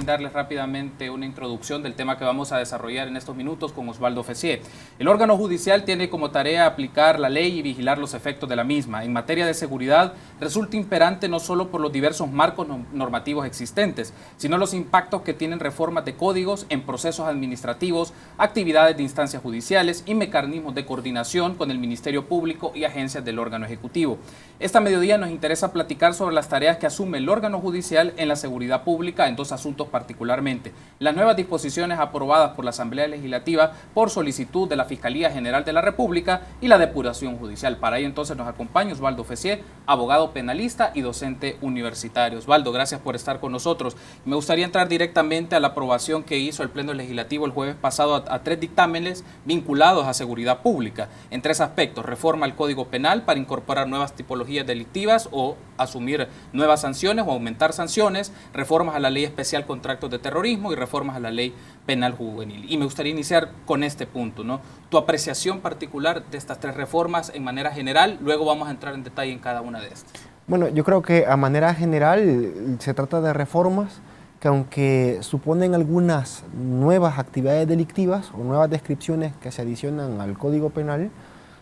brindarles rápidamente una introducción del tema que vamos a desarrollar en estos minutos con Osvaldo Fessier. El órgano judicial tiene como tarea aplicar la ley y vigilar los efectos de la misma. En materia de seguridad, resulta imperante no solo por los diversos marcos normativos existentes, sino los impactos que tienen reformas de códigos en procesos administrativos, actividades de instancias judiciales y mecanismos de coordinación con el Ministerio Público y agencias del órgano ejecutivo. Esta mediodía nos interesa platicar sobre las tareas que asume el órgano judicial en la seguridad pública en dos asuntos particularmente: las nuevas disposiciones aprobadas por la Asamblea Legislativa por solicitud de la Fiscalía General de la República y la depuración judicial. Para ello entonces nos acompaña Osvaldo Fessier, abogado penalista y docente universitario. Osvaldo, gracias por estar con nosotros. Me gustaría entrar directamente a la aprobación que hizo el Pleno Legislativo el jueves pasado a tres dictámenes vinculados a seguridad pública en tres aspectos: reforma al Código Penal para incorporar nuevas tipologías delictivas o asumir nuevas sanciones o aumentar sanciones, reformas a la Ley Especial contra Actos de Terrorismo y reformas a la Ley Penal Juvenil. Y me gustaría iniciar con este punto, ¿no? Tu apreciación particular de estas tres reformas en manera general, luego vamos a entrar en detalle en cada una de estas. Bueno, yo creo que a manera general se trata de reformas que, aunque suponen algunas nuevas actividades delictivas o nuevas descripciones que se adicionan al Código Penal,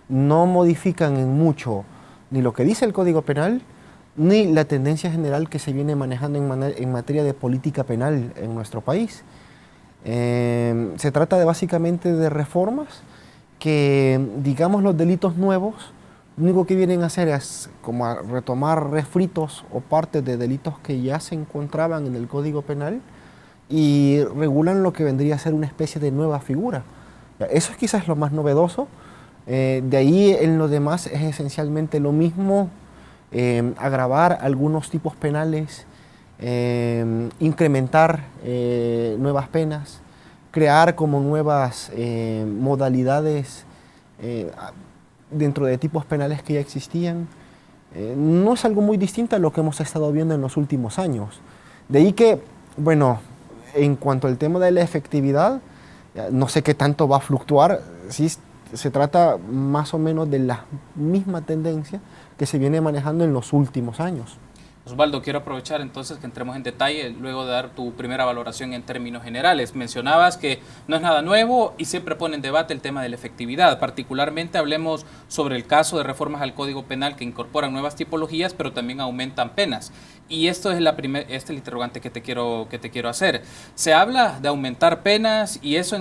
no modifican en mucho ni lo que dice el Código Penal, ni la tendencia general que se viene manejando en materia de política penal en nuestro país. Se trata básicamente de reformas que, digamos, los delitos nuevos, lo único que vienen a hacer es como a retomar refritos o partes de delitos que ya se encontraban en el Código Penal y regulan lo que vendría a ser una especie de nueva figura. Eso es quizás lo más novedoso. De ahí en lo demás es esencialmente lo mismo: agravar algunos tipos penales, incrementar nuevas penas, crear como nuevas modalidades dentro de tipos penales que ya existían. No es algo muy distinto a lo que hemos estado viendo en los últimos años. De ahí que, bueno, en cuanto al tema de la efectividad, no sé qué tanto va a fluctuar. Sí, se trata más o menos de la misma tendencia que se viene manejando en los últimos años. Osvaldo, quiero aprovechar entonces que entremos en detalle luego de dar tu primera valoración en términos generales. Mencionabas que no es nada nuevo y siempre pone en debate el tema de la efectividad. Particularmente hablemos sobre el caso de reformas al Código Penal que incorporan nuevas tipologías pero también aumentan penas. Y esto es este es el interrogante que te quiero hacer. Se habla de aumentar penas y eso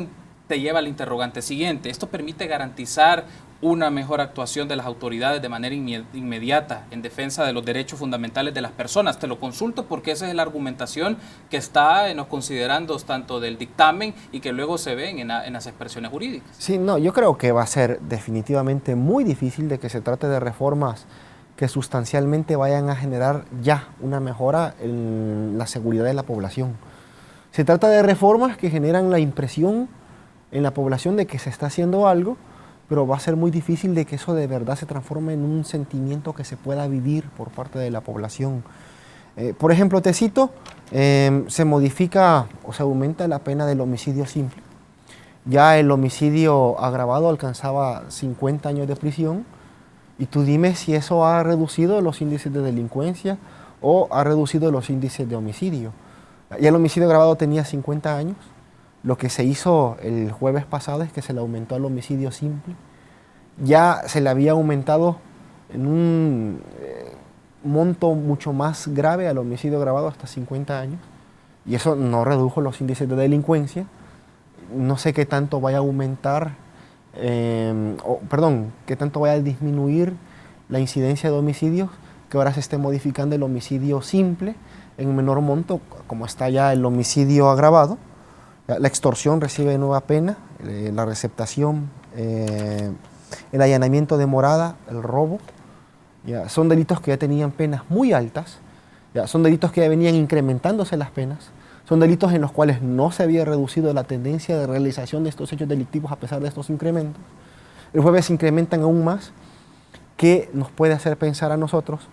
te lleva al interrogante siguiente: ¿esto permite garantizar una mejor actuación de las autoridades de manera inmediata en defensa de los derechos fundamentales de las personas? Te lo consulto porque esa es la argumentación que está en los considerandos tanto del dictamen y que luego se ven en las expresiones jurídicas. Sí, no, yo creo que va a ser definitivamente muy difícil de que se trate de reformas que sustancialmente vayan a generar ya una mejora en la seguridad de la población. Se trata de reformas que generan la impresión en la población de que se está haciendo algo, pero va a ser muy difícil de que eso de verdad se transforme en un sentimiento que se pueda vivir por parte de la población. Por ejemplo, te cito, se modifica o se aumenta la pena del homicidio simple. Ya el homicidio agravado alcanzaba 50 años de prisión, y tú dime si eso ha reducido los índices de delincuencia o ha reducido los índices de homicidio. Ya el homicidio agravado tenía 50 años. Lo que se hizo el jueves pasado es que se le aumentó al homicidio simple. Ya se le había aumentado en un monto mucho más grave al homicidio agravado hasta 50 años. Y eso no redujo los índices de delincuencia. No sé qué tanto vaya a aumentar, qué tanto vaya a disminuir la incidencia de homicidios, que ahora se esté modificando el homicidio simple en menor monto, como está ya el homicidio agravado. La extorsión recibe nueva pena, la receptación, el allanamiento de morada, el robo. Son delitos que ya tenían penas muy altas, son delitos que ya venían incrementándose las penas, son delitos en los cuales no se había reducido la tendencia de realización de estos hechos delictivos a pesar de estos incrementos. El jueves se incrementan aún más, que nos puede hacer pensar a nosotros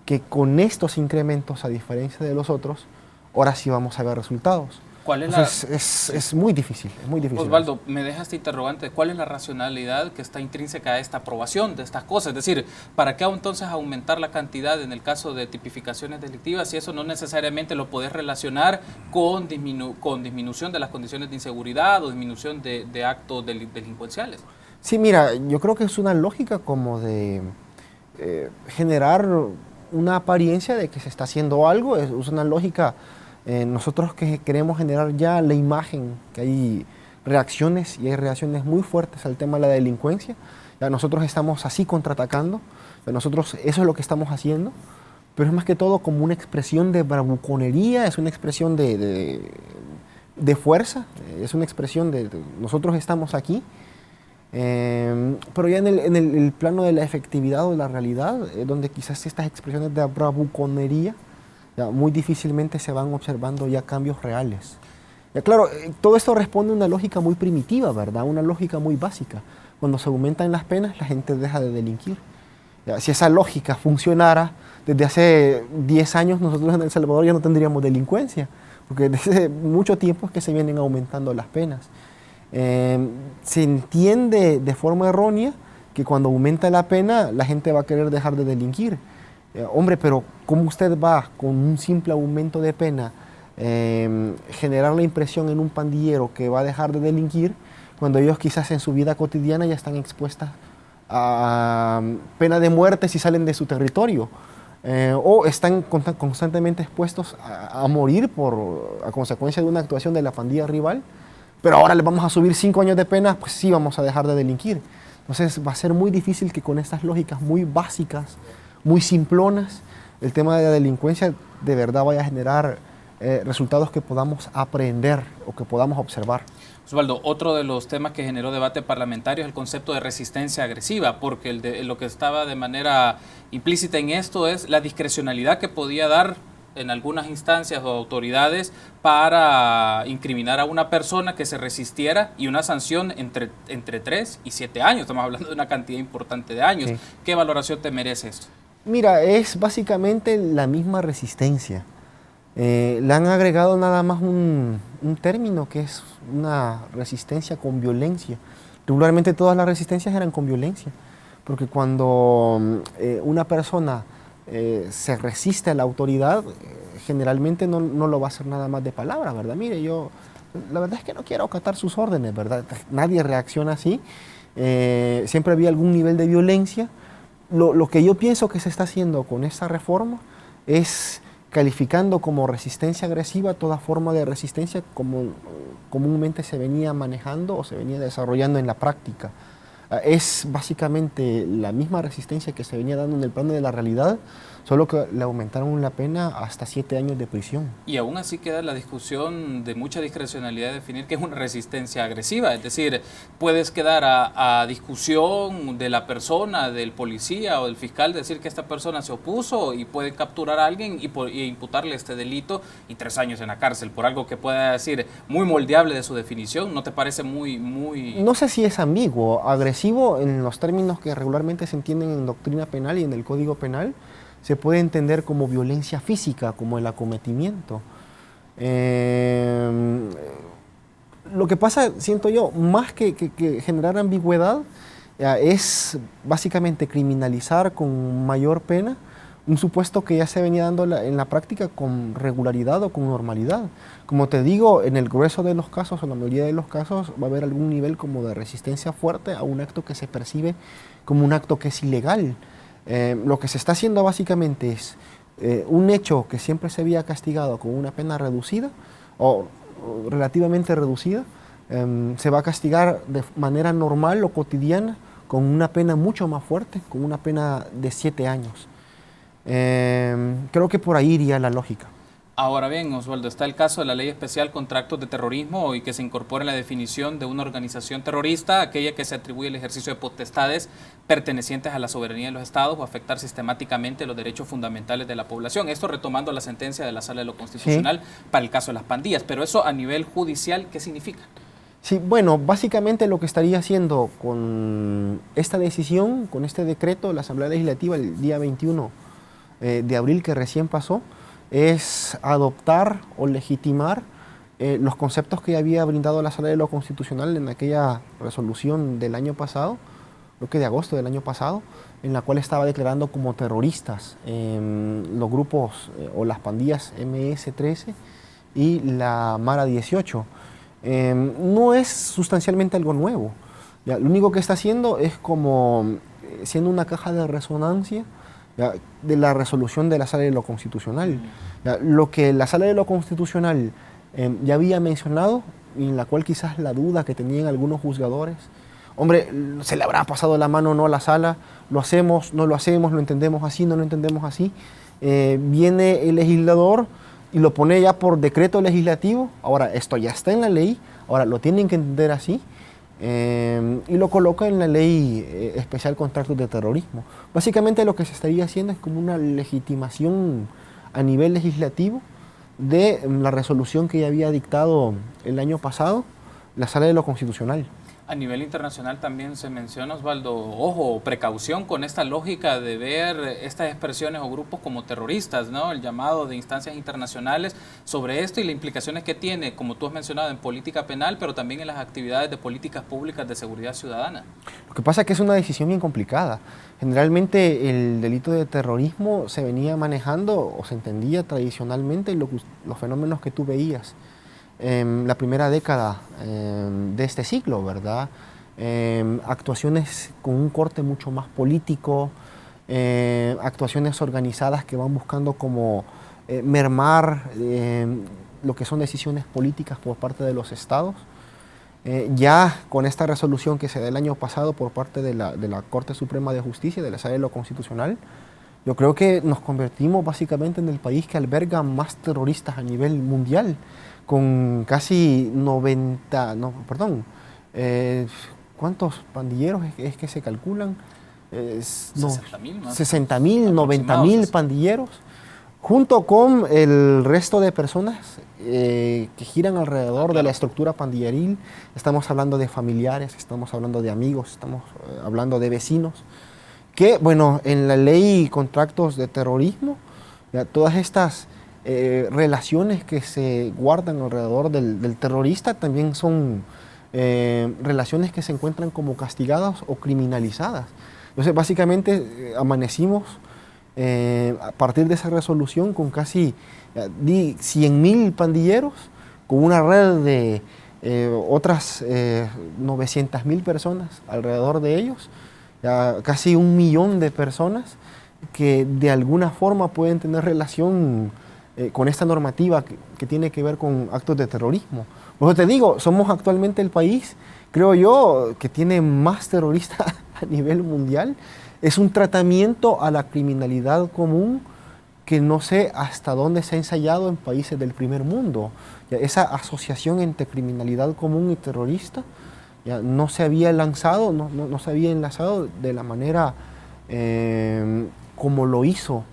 que con estos incrementos, a diferencia de los otros, ahora sí vamos a ver resultados. ¿Cuál es Entonces, es muy difícil, es muy difícil. Osvaldo, me deja este interrogante, ¿cuál es la racionalidad que está intrínseca a esta aprobación de estas cosas? Es decir, ¿para qué entonces aumentar la cantidad en el caso de tipificaciones delictivas si eso no necesariamente lo podés relacionar con disminución de las condiciones de inseguridad o disminución de actos delincuenciales? Sí, mira, yo creo que es una lógica como de generar una apariencia de que se está haciendo algo, es una lógica. Nosotros que queremos generar ya la imagen, que hay reacciones y hay reacciones muy fuertes al tema de la delincuencia, ya nosotros estamos así contraatacando, nosotros eso es lo que estamos haciendo, pero es más que todo como una expresión de bravuconería, es una expresión de fuerza, es una expresión de nosotros estamos aquí, pero ya en el plano de la efectividad o de la realidad, donde quizás estas expresiones de bravuconería, ya muy difícilmente se van observando ya cambios reales. Ya, claro, todo esto responde a una lógica muy primitiva, ¿verdad? Una lógica muy básica. Cuando se aumentan las penas, la gente deja de delinquir. Ya, si esa lógica funcionara, desde hace 10 años nosotros en El Salvador ya no tendríamos delincuencia, porque desde hace mucho tiempo es que se vienen aumentando las penas. Se entiende de forma errónea que cuando aumenta la pena, la gente va a querer dejar de delinquir. Hombre, pero ¿cómo usted va con un simple aumento de pena generar la impresión en un pandillero que va a dejar de delinquir cuando ellos quizás en su vida cotidiana ya están expuestas a pena de muerte si salen de su territorio? O están constantemente expuestos a morir a consecuencia de una actuación de la pandilla rival, pero ahora les vamos a subir 5 años de pena, pues sí vamos a dejar de delinquir. Entonces va a ser muy difícil que con estas lógicas muy básicas, muy simplonas, el tema de la delincuencia de verdad vaya a generar resultados que podamos aprender o que podamos observar. Osvaldo, otro de los temas que generó debate parlamentario es el concepto de resistencia agresiva, porque lo que estaba de manera implícita en esto es la discrecionalidad que podía dar en algunas instancias o autoridades para incriminar a una persona que se resistiera y una sanción entre 3 y 7 años. Estamos hablando de una cantidad importante de años. Sí. ¿Qué valoración te merece esto? Mira, es básicamente la misma resistencia. Le han agregado nada más un término que es una resistencia con violencia. Regularmente todas las resistencias eran con violencia, porque cuando una persona se resiste a la autoridad, generalmente no lo va a hacer nada más de palabra, ¿verdad? Mire, la verdad es que no quiero acatar sus órdenes, ¿verdad? Nadie reacciona así. Siempre había algún nivel de violencia. Lo que yo pienso que se está haciendo con esta reforma es calificando como resistencia agresiva toda forma de resistencia como comúnmente se venía manejando o se venía desarrollando en la práctica. Es básicamente la misma resistencia que se venía dando en el plano de la realidad, solo que le aumentaron la pena hasta 7 años de prisión. Y aún así queda la discusión de mucha discrecionalidad de definir qué es una resistencia agresiva, es decir, puedes quedar a discusión de la persona, del policía o del fiscal, decir que esta persona se opuso y puede capturar a alguien y imputarle este delito y 3 años en la cárcel por algo que pueda decir muy moldeable de su definición. ¿No te parece muy...? No sé si es ambiguo, agresivo en los términos que regularmente se entienden en doctrina penal y en el Código Penal, se puede entender como violencia física, como el acometimiento. Lo que pasa, siento yo, más que generar ambigüedad, es básicamente criminalizar con mayor pena un supuesto que ya se venía dando en la práctica con regularidad o con normalidad. Como te digo, en el grueso de los casos, o en la mayoría de los casos, va a haber algún nivel como de resistencia fuerte a un acto que se percibe como un acto que es ilegal. Lo que se está haciendo básicamente es un hecho que siempre se había castigado con una pena reducida o relativamente reducida, se va a castigar de manera normal o cotidiana con una pena mucho más fuerte, con una pena de 7 años. Creo que por ahí iría la lógica. Ahora bien, Osvaldo, está el caso de la Ley Especial contra Actos de Terrorismo y que se incorpora en la definición de una organización terrorista, aquella que se atribuye el ejercicio de potestades pertenecientes a la soberanía de los estados o afectar sistemáticamente los derechos fundamentales de la población. Esto retomando la sentencia de la Sala de lo Constitucional para el caso de las pandillas. Pero eso a nivel judicial, ¿qué significa? Sí, bueno, básicamente lo que estaría haciendo con esta decisión, con este decreto de la Asamblea Legislativa el día 21 de abril que recién pasó, es adoptar o legitimar los conceptos que había brindado la Sala de lo Constitucional en aquella resolución del año pasado, creo que de agosto del año pasado, en la cual estaba declarando como terroristas los grupos o las pandillas MS-13 y la Mara 18. No es sustancialmente algo nuevo. ¿Ya? Lo único que está haciendo es como siendo una caja de resonancia, ¿ya?, de la resolución de la Sala de lo Constitucional. ¿Ya? Lo que la Sala de lo Constitucional ya había mencionado, y en la cual quizás la duda que tenían algunos juzgadores, hombre, se le habrá pasado la mano o no a la sala, lo hacemos, no lo hacemos, lo entendemos así, no lo entendemos así. Viene el legislador y lo pone ya por decreto legislativo. Ahora, esto ya está en la ley, ahora lo tienen que entender así, y lo coloca en la ley especial contra actos de terrorismo. Básicamente lo que se estaría haciendo es como una legitimación a nivel legislativo de la resolución que ya había dictado el año pasado la Sala de lo Constitucional. A nivel internacional también se menciona, Osvaldo, ojo, precaución con esta lógica de ver estas expresiones o grupos como terroristas, ¿no? El llamado de instancias internacionales sobre esto y las implicaciones que tiene, como tú has mencionado, en política penal, pero también en las actividades de políticas públicas de seguridad ciudadana. Lo que pasa es que es una decisión bien complicada. Generalmente el delito de terrorismo se venía manejando o se entendía tradicionalmente los fenómenos que tú veías la primera década de este siglo, ¿verdad? Actuaciones con un corte mucho más político, actuaciones organizadas que van buscando como mermar lo que son decisiones políticas por parte de los estados. Ya con esta resolución que se da el año pasado por parte de la Corte Suprema de Justicia, de la Sala de lo Constitucional, yo creo que nos convertimos básicamente en el país que alberga más terroristas a nivel mundial, con casi 90, no, perdón, ¿cuántos pandilleros es que se calculan? 60.000, ¿no? 60.000, 90.000 pandilleros, junto con el resto de personas que giran alrededor de la estructura pandilleril. Estamos hablando de familiares, estamos hablando de amigos, estamos hablando de vecinos, que, bueno, en la ley contra actos de terrorismo, ya, todas estas relaciones que se guardan alrededor del terrorista también son relaciones que se encuentran como castigadas o criminalizadas. Entonces, básicamente, amanecimos a partir de esa resolución con casi 100.000 pandilleros, con una red de otras 900.000 personas alrededor de ellos, casi 1 millón de personas que de alguna forma pueden tener relación con esta normativa que tiene que ver con actos de terrorismo. Por eso te digo, somos actualmente el país, creo yo, que tiene más terroristas a nivel mundial. Es un tratamiento a la criminalidad común que no sé hasta dónde se ha ensayado en países del primer mundo. Ya, esa asociación entre criminalidad común y terrorista ya no se había lanzado, no se había enlazado de la manera como lo hizo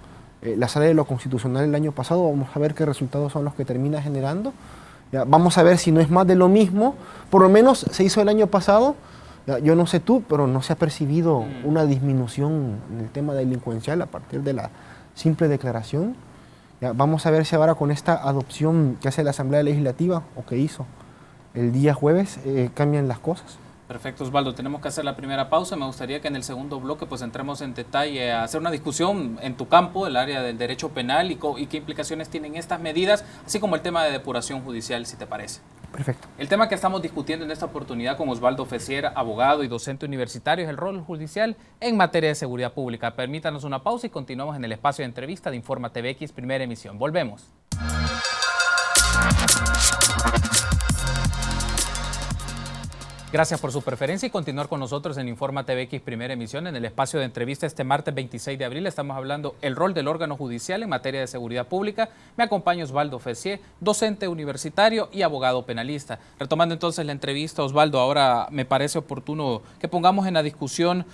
la Sala de lo Constitucional el año pasado. Vamos a ver qué resultados son los que termina generando. Ya, vamos a ver si no es más de lo mismo. Por lo menos se hizo el año pasado. Ya, yo no sé tú, pero no se ha percibido una disminución en el tema delincuencial a partir de la simple declaración. Ya, vamos a ver si ahora con esta adopción que hace la Asamblea Legislativa o que hizo el día jueves cambian las cosas. Perfecto, Osvaldo. Tenemos que hacer la primera pausa. Me gustaría que en el segundo bloque pues entremos en detalle a hacer una discusión en tu campo, el área del derecho penal y qué implicaciones tienen estas medidas, así como el tema de depuración judicial, si te parece. Perfecto. El tema que estamos discutiendo en esta oportunidad con Osvaldo Fessier, abogado y docente universitario, es el rol judicial en materia de seguridad pública. Permítanos una pausa y continuamos en el espacio de entrevista de Informa TVX, primera emisión. Volvemos. Gracias por su preferencia y continuar con nosotros en Informa TVX Primera Emisión. En el espacio de entrevista este martes 26 de abril estamos hablando el rol del órgano judicial en materia de seguridad pública. Me acompaña Osvaldo Fessier, docente universitario y abogado penalista. Retomando entonces la entrevista, Osvaldo, ahora me parece oportuno que pongamos en la discusión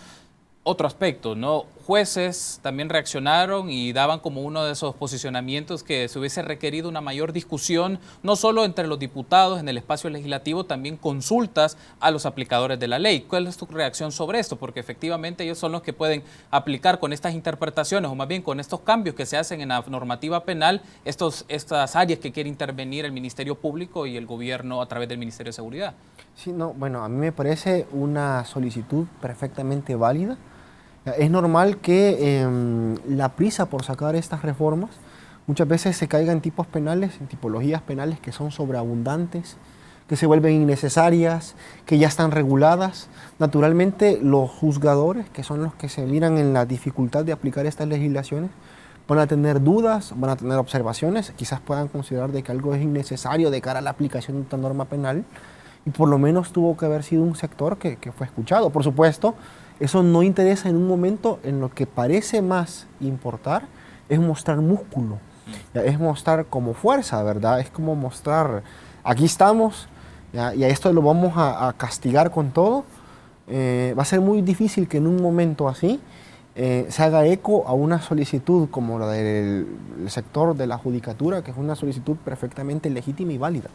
Otro aspecto, ¿no? Jueces también reaccionaron y daban como uno de esos posicionamientos que se hubiese requerido una mayor discusión, no solo entre los diputados en el espacio legislativo, también consultas a los aplicadores de la ley. ¿Cuál es tu reacción sobre esto? Porque efectivamente ellos son los que pueden aplicar con estas interpretaciones o más bien con estos cambios que se hacen en la normativa penal, estas áreas que quiere intervenir el Ministerio Público y el gobierno a través del Ministerio de Seguridad. Sí, no, bueno, a mí me parece una solicitud perfectamente válida. Es normal que la prisa por sacar estas reformas muchas veces se caiga en tipos penales, en tipologías penales que son sobreabundantes, que se vuelven innecesarias, que ya están reguladas. Naturalmente, los juzgadores, que son los que se miran en la dificultad de aplicar estas legislaciones, van a tener dudas, van a tener observaciones, quizás puedan considerar de que algo es innecesario de cara a la aplicación de esta norma penal, y por lo menos tuvo que haber sido un sector que fue escuchado. Por supuesto, eso no interesa en un momento. En lo que parece más importar es mostrar músculo, es mostrar como fuerza, ¿verdad? Es como mostrar, aquí estamos, ¿ya? Y a esto lo vamos a castigar con todo. Va a ser muy difícil que en un momento así se haga eco a una solicitud como la del sector de la judicatura, que es una solicitud perfectamente legítima y válida.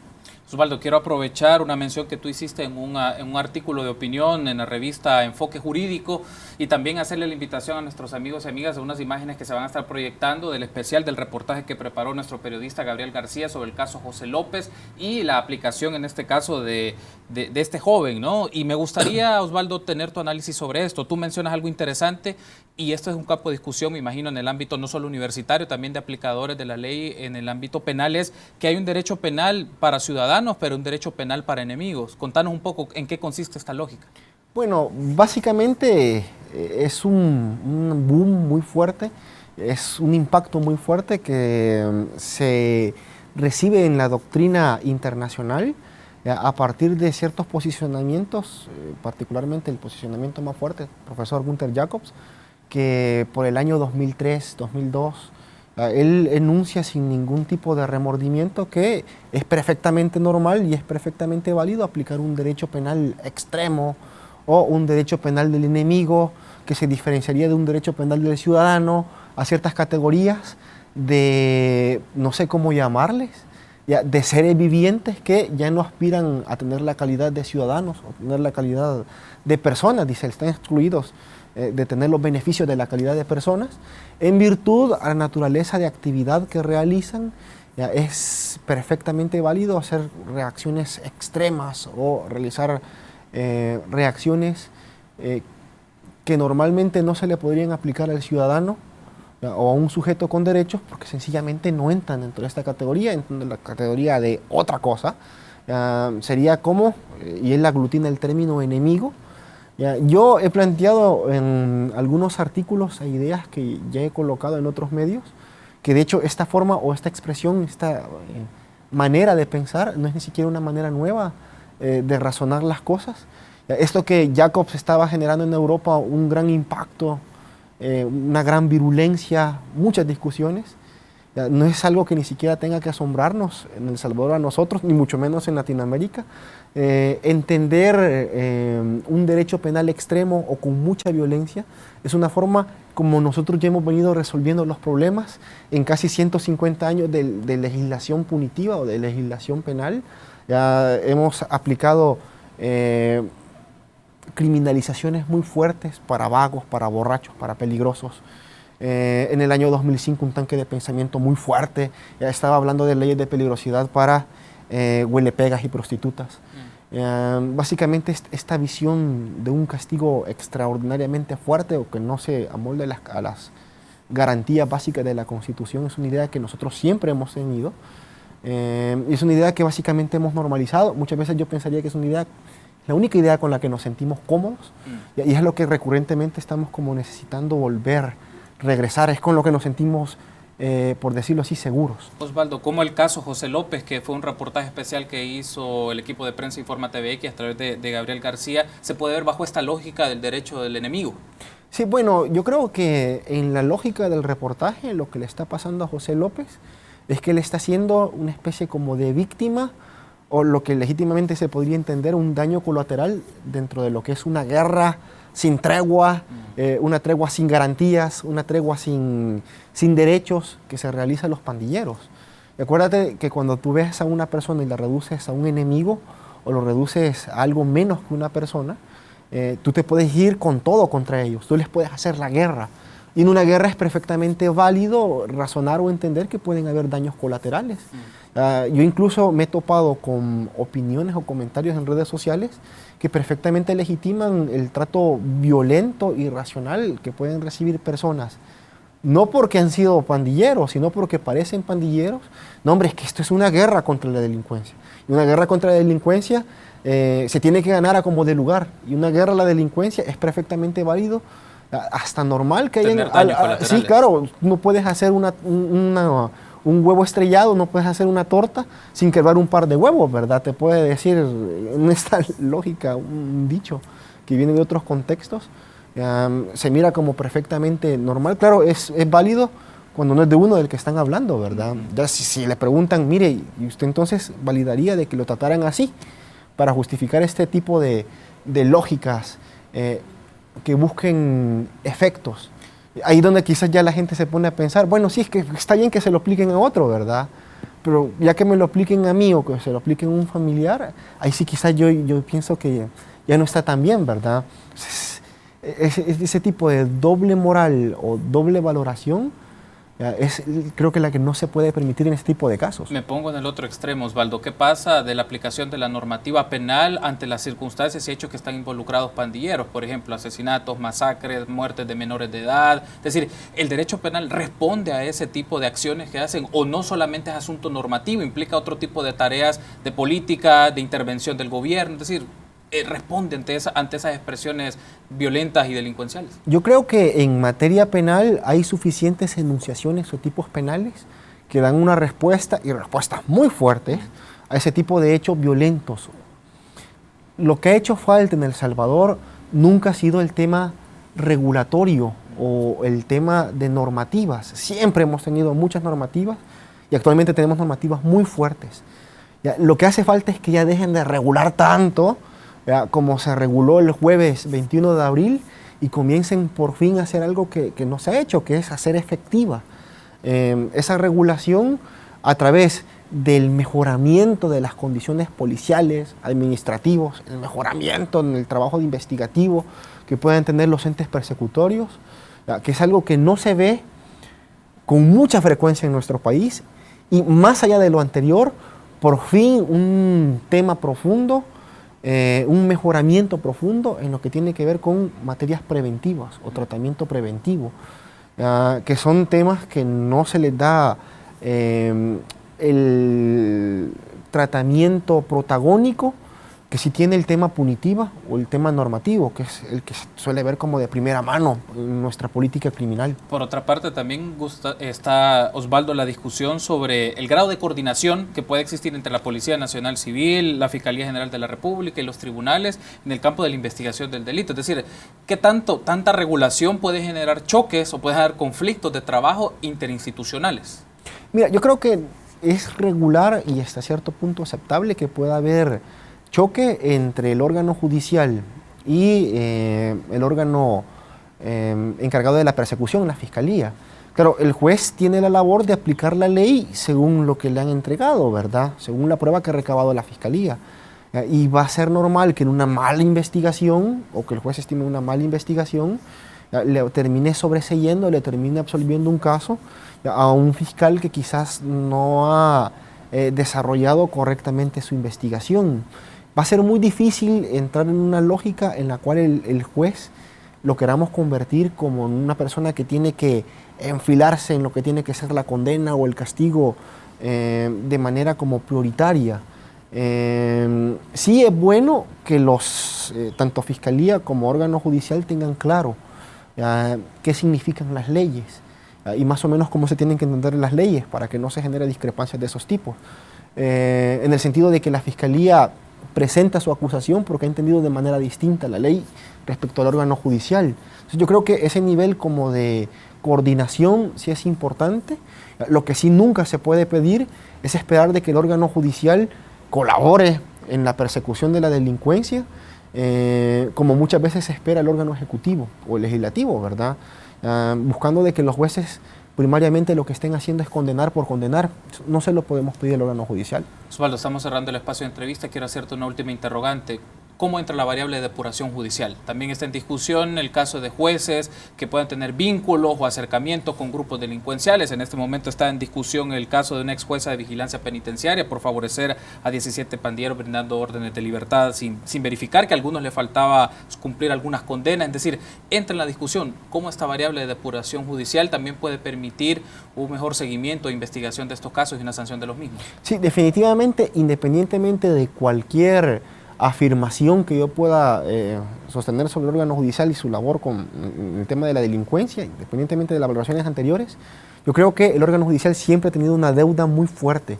Osvaldo, quiero aprovechar una mención que tú hiciste en un artículo de opinión en la revista Enfoque Jurídico y también hacerle la invitación a nuestros amigos y amigas de unas imágenes que se van a estar proyectando del especial del reportaje que preparó nuestro periodista Gabriel García sobre el caso José López y la aplicación en este caso de este joven, ¿no? Y me gustaría, Osvaldo, tener tu análisis sobre esto. Tú mencionas algo interesante y esto es un campo de discusión, me imagino, en el ámbito no solo universitario, también de aplicadores de la ley en el ámbito penal, es que hay un derecho penal para ciudadanos, pero un derecho penal para enemigos. Contanos un poco en qué consiste esta lógica. Bueno, básicamente es un boom muy fuerte, es un impacto muy fuerte que se recibe en la doctrina internacional a partir de ciertos posicionamientos, particularmente el posicionamiento más fuerte, el profesor Gunther Jacobs, que por el año 2003, 2002, él enuncia sin ningún tipo de remordimiento que es perfectamente normal y es perfectamente válido aplicar un derecho penal extremo o un derecho penal del enemigo que se diferenciaría de un derecho penal del ciudadano a ciertas categorías de, no sé cómo llamarles, ya, de seres vivientes que ya no aspiran a tener la calidad de ciudadanos o tener la calidad de personas, dice, están excluidos de tener los beneficios de la calidad de personas, en virtud a la naturaleza de actividad que realizan. Ya, es perfectamente válido hacer reacciones extremas o realizar reacciones que normalmente no se le podrían aplicar al ciudadano o a un sujeto con derechos porque sencillamente no entran dentro de esta categoría, entran en la categoría de otra cosa. Sería como, y él aglutina el término enemigo. Yo he planteado en algunos artículos e ideas que ya he colocado en otros medios, que de hecho esta forma o esta expresión, esta manera de pensar no es ni siquiera una manera nueva de razonar las cosas. Esto que Jacobs estaba generando en Europa un gran impacto, una gran virulencia, muchas discusiones, no es algo que ni siquiera tenga que asombrarnos en El Salvador a nosotros, ni mucho menos en Latinoamérica. Entender un derecho penal extremo o con mucha violencia es una forma como nosotros ya hemos venido resolviendo los problemas en casi 150 años de legislación punitiva o de legislación penal. Ya hemos aplicado criminalizaciones muy fuertes para vagos, para borrachos, para peligrosos. En el año 2005 un tanque de pensamiento muy fuerte, ya estaba hablando de leyes de peligrosidad para huelepegas y prostitutas. Básicamente esta visión de un castigo extraordinariamente fuerte o que no se amolde a las garantías básicas de la Constitución es una idea que nosotros siempre hemos tenido. Es una idea que básicamente hemos normalizado. Muchas veces yo pensaría que es una idea, la única idea con la que nos sentimos cómodos, y es lo que recurrentemente estamos como necesitando volver, regresar, es con lo que nos sentimos, por decirlo así, seguros. Osvaldo, como el caso José López, que fue un reportaje especial que hizo el equipo de prensa Informa TV, que a través de Gabriel García, se puede ver bajo esta lógica del derecho del enemigo. Sí, bueno, yo creo que en la lógica del reportaje lo que le está pasando a José López es que él está siendo una especie como de víctima o lo que legítimamente se podría entender un daño colateral dentro de lo que es una guerra sin tregua, una tregua sin garantías, una tregua sin derechos que se realizan los pandilleros. Y acuérdate que cuando tú ves a una persona y la reduces a un enemigo o lo reduces a algo menos que una persona, tú te puedes ir con todo contra ellos, tú les puedes hacer la guerra. Y en una guerra es perfectamente válido razonar o entender que pueden haber daños colaterales. Yo incluso me he topado con opiniones o comentarios en redes sociales que perfectamente legitiman el trato violento y irracional que pueden recibir personas, no porque han sido pandilleros, sino porque parecen pandilleros. No, hombre, es que esto es una guerra contra la delincuencia. Y una guerra contra la delincuencia se tiene que ganar a como de lugar. Y una guerra a la delincuencia es perfectamente válido, hasta normal que hayan... Sí, claro, no puedes hacer un huevo estrellado, no puedes hacer una torta sin quebrar un par de huevos, ¿verdad? Te puede decir, en esta lógica, un dicho que viene de otros contextos, se mira como perfectamente normal. Claro, es válido cuando no es de uno del que están hablando, ¿verdad? Ya si le preguntan, mire, ¿y usted entonces validaría de que lo trataran así para justificar este tipo de lógicas que busquen efectos? Ahí donde quizás ya la gente se pone a pensar, bueno, sí, es que está bien que se lo apliquen a otro, ¿verdad? Pero ya que me lo apliquen a mí o que se lo apliquen a un familiar, ahí sí quizás yo pienso que ya no está tan bien, ¿verdad? Ese tipo de doble moral o doble valoración es, creo que la que no se puede permitir en este tipo de casos. Me pongo en el otro extremo, Osvaldo. ¿Qué pasa de la aplicación de la normativa penal ante las circunstancias y hechos que están involucrados pandilleros? Por ejemplo, asesinatos, masacres, muertes de menores de edad. Es decir, ¿el derecho penal responde a ese tipo de acciones que hacen o no solamente es asunto normativo, implica otro tipo de tareas de política, de intervención del gobierno? Es decir, responde ante esas expresiones violentas y delincuenciales? Yo creo que en materia penal hay suficientes enunciaciones o tipos penales que dan una respuesta, y respuestas muy fuertes, a ese tipo de hechos violentos. Lo que ha hecho falta en El Salvador nunca ha sido el tema regulatorio o el tema de normativas. Siempre hemos tenido muchas normativas y actualmente tenemos normativas muy fuertes. Lo que hace falta es que ya dejen de regular tanto, como se reguló el jueves 21 de abril, y comiencen por fin a hacer algo que no se ha hecho, que es hacer efectiva esa regulación a través del mejoramiento de las condiciones policiales, administrativos, el mejoramiento en el trabajo investigativo que puedan tener los entes persecutorios, que es algo que no se ve con mucha frecuencia en nuestro país. Y más allá de lo anterior, por fin un tema profundo, un mejoramiento profundo en lo que tiene que ver con materias preventivas o tratamiento preventivo, que son temas que no se les da el tratamiento protagónico que sí tiene el tema punitiva o el tema normativo, que es el que se suele ver como de primera mano en nuestra política criminal. Por otra parte, también está, Osvaldo, la discusión sobre el grado de coordinación que puede existir entre la Policía Nacional Civil, la Fiscalía General de la República y los tribunales en el campo de la investigación del delito. Es decir, ¿qué tanta regulación puede generar choques o puede generar conflictos de trabajo interinstitucionales? Mira, yo creo que es regular y hasta cierto punto aceptable que pueda haber choque entre el órgano judicial y el órgano encargado de la persecución, la fiscalía. Claro, el juez tiene la labor de aplicar la ley según lo que le han entregado, ¿verdad? Según la prueba que ha recabado la fiscalía. Y va a ser normal que en una mala investigación, o que el juez estime una mala investigación, le termine sobreseyendo, le termine absolviendo un caso a un fiscal que quizás no ha desarrollado correctamente su investigación. Va a ser muy difícil entrar en una lógica en la cual el juez lo queramos convertir como una persona que tiene que enfilarse en lo que tiene que ser la condena o el castigo de manera como prioritaria. Sí es bueno que tanto fiscalía como órgano judicial tengan claro qué significan las leyes y más o menos cómo se tienen que entender las leyes para que no se genere discrepancias de esos tipos. En el sentido de que la fiscalía presenta su acusación porque ha entendido de manera distinta la ley respecto al órgano judicial. Entonces yo creo que ese nivel como de coordinación sí es importante. Lo que sí nunca se puede pedir es esperar de que el órgano judicial colabore en la persecución de la delincuencia como muchas veces se espera el órgano ejecutivo o el legislativo, ¿verdad? Buscando de que los jueces primariamente lo que estén haciendo es condenar por condenar. No se lo podemos pedir al órgano judicial. Osvaldo, estamos cerrando el espacio de entrevista. Quiero hacerte una última interrogante. ¿Cómo entra la variable de depuración judicial? También está en discusión el caso de jueces que puedan tener vínculos o acercamientos con grupos delincuenciales. En este momento está en discusión el caso de una ex jueza de vigilancia penitenciaria por favorecer a 17 pandilleros brindando órdenes de libertad sin verificar que a algunos le faltaba cumplir algunas condenas. Es decir, entra en la discusión cómo esta variable de depuración judicial también puede permitir un mejor seguimiento e investigación de estos casos y una sanción de los mismos. Sí, definitivamente, independientemente de cualquier afirmación que yo pueda sostener sobre el órgano judicial y su labor con el tema de la delincuencia, independientemente de las valoraciones anteriores, yo creo que el órgano judicial siempre ha tenido una deuda muy fuerte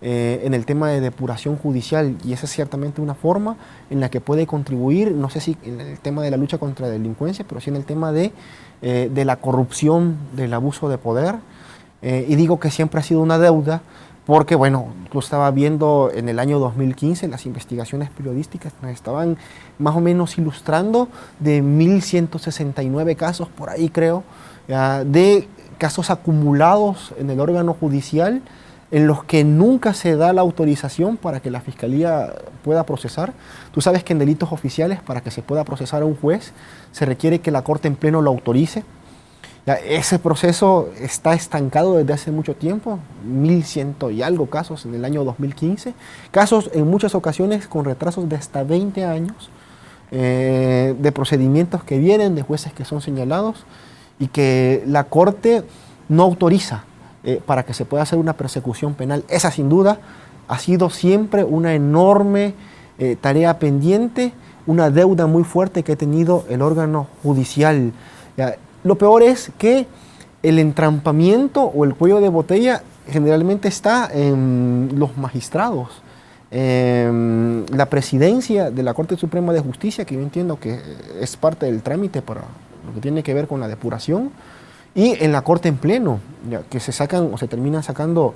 en el tema de depuración judicial, y esa es ciertamente una forma en la que puede contribuir, no sé si en el tema de la lucha contra la delincuencia, pero sí en el tema de la corrupción, del abuso de poder, y digo que siempre ha sido una deuda. Porque, bueno, yo estaba viendo en el año 2015 las investigaciones periodísticas nos estaban más o menos ilustrando de 1.169 casos, por ahí creo, de casos acumulados en el órgano judicial en los que nunca se da la autorización para que la Fiscalía pueda procesar. Tú sabes que en delitos oficiales, para que se pueda procesar a un juez, se requiere que la Corte en pleno lo autorice. Ese proceso está estancado desde hace mucho tiempo, 1.100 y algo casos en el año 2015, casos en muchas ocasiones con retrasos de hasta 20 años, de procedimientos que vienen, de jueces que son señalados y que la Corte no autoriza para que se pueda hacer una persecución penal. Esa sin duda ha sido siempre una enorme tarea pendiente, una deuda muy fuerte que ha tenido el órgano judicial. Lo peor es que el entrampamiento o el cuello de botella generalmente está en los magistrados. La presidencia de la Corte Suprema de Justicia, que yo entiendo que es parte del trámite para lo que tiene que ver con la depuración, y en la Corte en pleno, que se sacan o se terminan sacando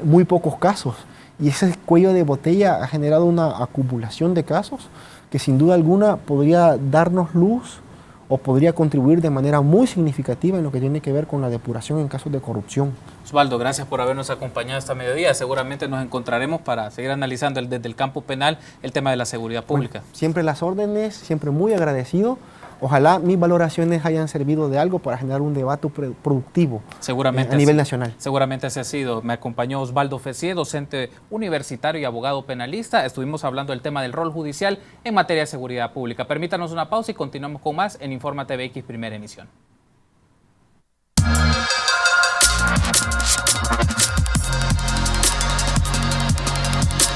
muy pocos casos. Y ese cuello de botella ha generado una acumulación de casos que sin duda alguna podría darnos luz o podría contribuir de manera muy significativa en lo que tiene que ver con la depuración en casos de corrupción. Osvaldo, gracias por habernos acompañado esta mediodía. Seguramente nos encontraremos para seguir analizando desde el campo penal el tema de la seguridad pública. Bueno, siempre las órdenes, siempre muy agradecido. Ojalá mis valoraciones hayan servido de algo para generar un debate productivo a nivel nacional. Seguramente así ha sido. Me acompañó Osvaldo Fessier, docente universitario y abogado penalista. Estuvimos hablando del tema del rol judicial en materia de seguridad pública. Permítanos una pausa y continuamos con más en Informa TVX Primera Emisión.